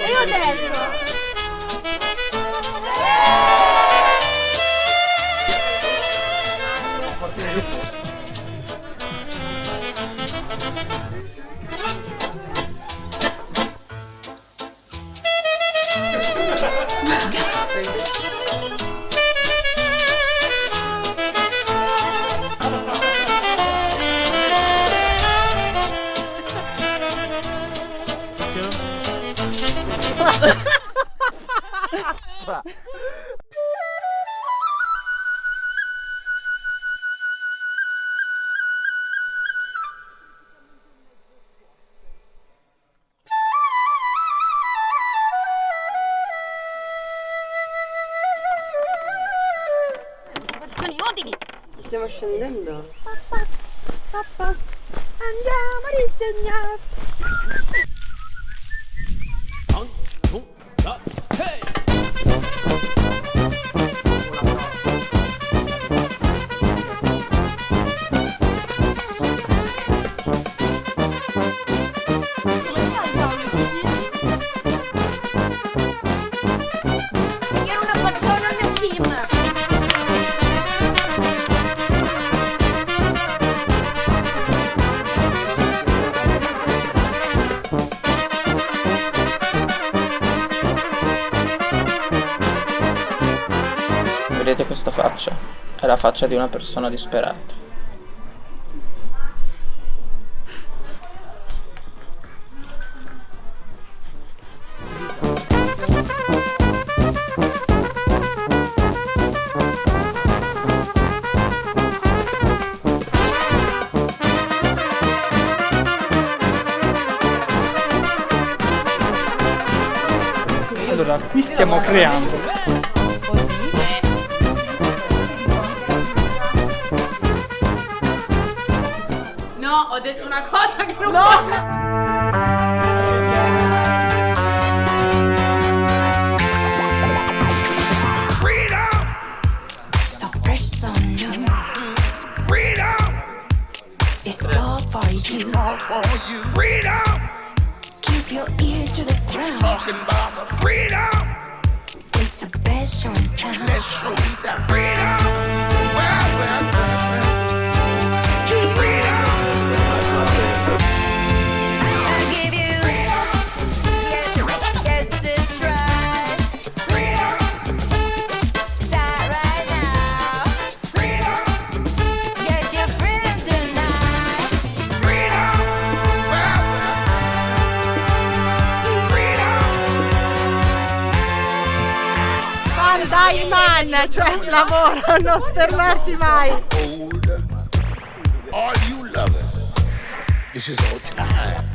Io ho detto! Sono inutili! Stiamo scendendo. Andiamo a disegnare! Io una faccione al mio film! Vedete questa faccia? È la faccia di una persona disperata. Allora, qui stiamo creando. No, ho detto una cosa che non può. So fresh, so new. Freedom. It's all for you. All for you. Freedom. Keep your ear to the ground. Talking about freedom. It's the best show in town. Best show in town. Freedom. Well. I'll give you freedom. Yes, it's right. Freedom. Start right now. Freedom. Get your freedom tonight. Freedom. Fare dai man, cioè lavora, non fermarti mai! All you lovers, this is our time.